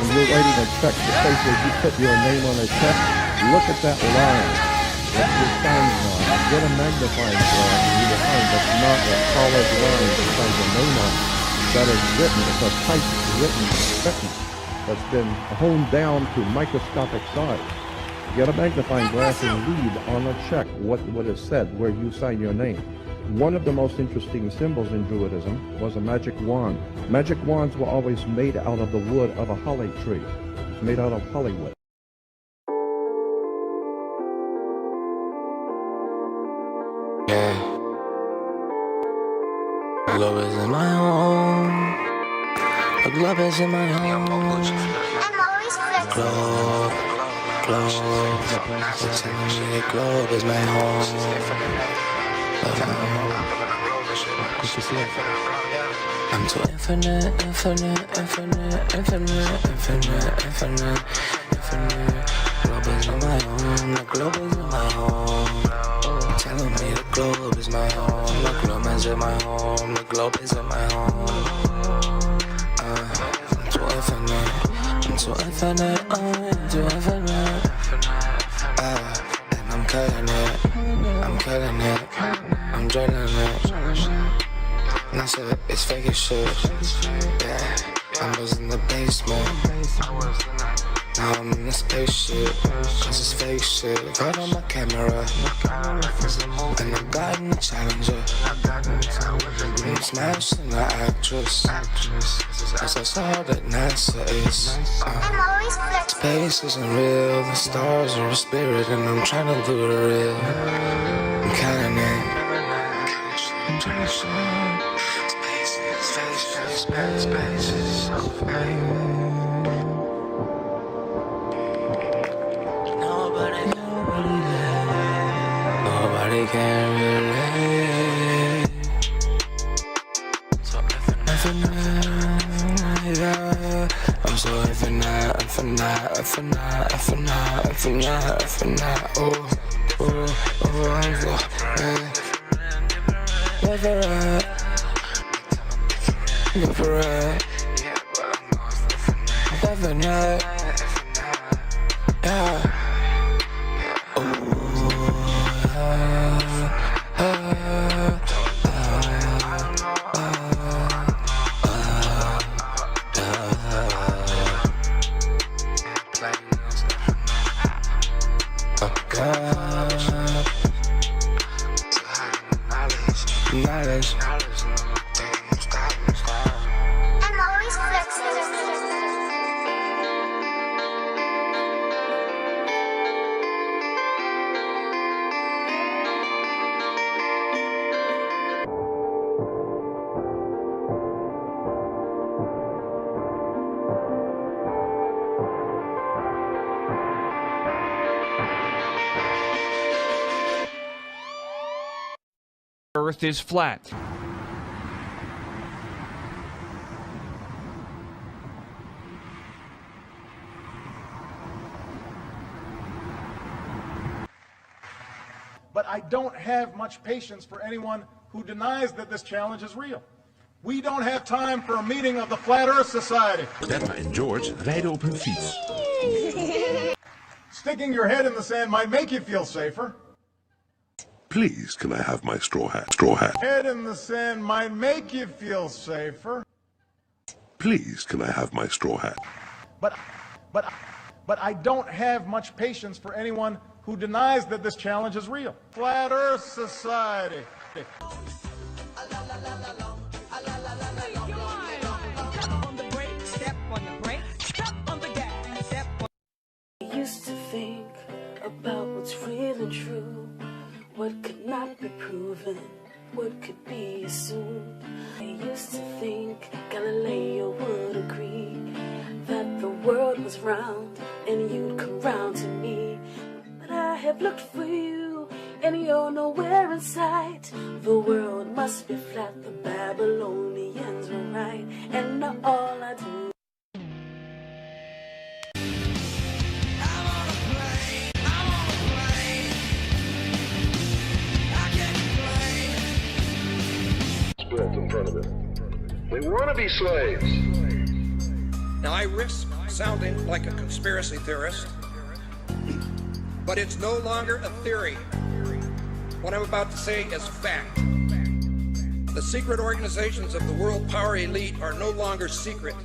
when you're writing a check, the place where you put your name on a check, look at that line. That's your sign on. Get a magnifying glass and you will find that's not a solid line that has a name on it. That is written, it's a typewritten sentence that's been honed down to microscopic size. Get a magnifying glass and read on a check what is said where you sign your name. One of the most interesting symbols in Druidism was a magic wand. Magic wands were always made out of the wood of a holly tree, made out of hollywood. Yeah. The globe is in my home. The globe is in my home. Globe, globe. The globe is my home. I'm too infinite, infinite, infinite, infinite, infinite, infinite, infinite. Globe is in my home. The globe is in my home. Telling me the globe is my home. The globe is in my home. The globe is in my home. I'm too infinite. I'm too infinite. I'm too infinite. And I'm cutting it. I'm cutting it. I'm drilling it. And I said it's fake as shit. Yeah. I was in the basement. Now I'm in the spaceship, cause it's fake shit. Got on my camera, and I'm guiding the challenger. I'm smashing the actress, cause that's all that NASA is. Space isn't real, the stars are a spirit, and I'm trying to do the real. I'm counting it. Space is so fake. Nobody can relate. So infinite, yeah. I'm so infinite, infinite, infinite, infinite, infinite, infinite. Oh, oh, oh, I'm so infinite, infinite, infinite, yeah. Earth is flat. But I don't have much patience for anyone who denies that this challenge is real. We don't have time for a meeting of the Flat Earth Society. Bertha en George rijden op hun fiets. Sticking your head in the sand might make you feel safer. Please, can I have my straw hat? Straw hat. Head in the sand might make you feel safer. Please, can I have my straw hat? But I don't have much patience for anyone who denies that this challenge is real. Flat Earth Society. I used to think about what's real and true, what could not be proven, what could be assumed. I used to think Galileo would agree that the world was round and you'd come round to me. But I have looked for you and you're nowhere in sight. The world must be flat, the Babylonians were right, and now all I do. In front of them. They want to be slaves. Now I risk sounding like a conspiracy theorist, but it's no longer a theory. What I'm about to say is fact. The secret organizations of the world power elite are no longer secret.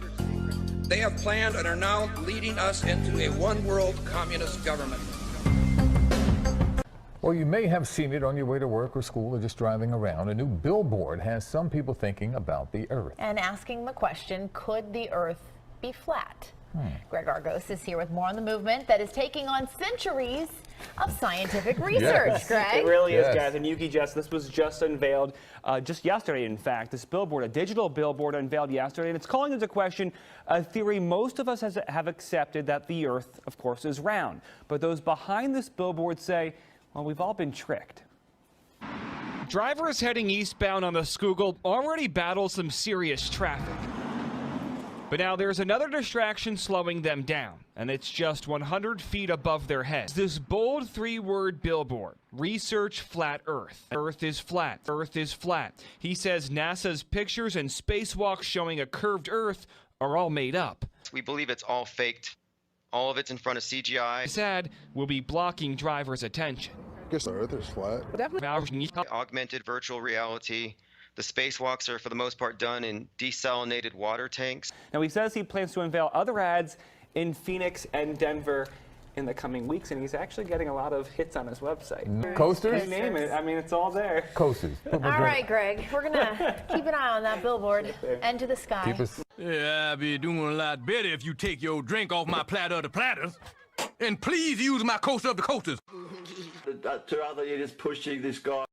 They have planned and are now leading us into a one-world communist government. Well, you may have seen it on your way to work or school or just driving around. A new billboard has some people thinking about the Earth. And asking the question, could the Earth be flat? Greg Argos is here with more on the movement that is taking on centuries of scientific research. Greg? It really is, guys. And Yuki, this was just unveiled just yesterday, in fact. This billboard, a digital billboard unveiled yesterday, and it's calling into question a theory most of us have accepted, that the Earth, of course, is round. But those behind this billboard say, well, we've all been tricked. Drivers heading eastbound on the Schuylkill already battle some serious traffic. But now there's another distraction slowing them down, and it's just 100 feet above their heads. This bold three-word billboard, research flat Earth. Earth is flat. Earth is flat. He says NASA's pictures and spacewalks showing a curved Earth are all made up. We believe it's all faked. All of it's in front of CGI. Sad will be blocking drivers' attention. I guess the Earth is flat. Augmented virtual reality. The spacewalks are, for the most part, done in desalinated water tanks. Now, he says he plans to unveil other ads in Phoenix and Denver in the coming weeks, and he's actually getting a lot of hits on his website. Coasters? You name it. I mean, it's all there. Coasters. All right, Greg. We're going to keep an eye on that billboard and to the sky. Yeah, I'll be doing a lot better if you take your drink off my platter of the platters. And please use my coaster of the coasters. I'd rather you're just pushing this guy.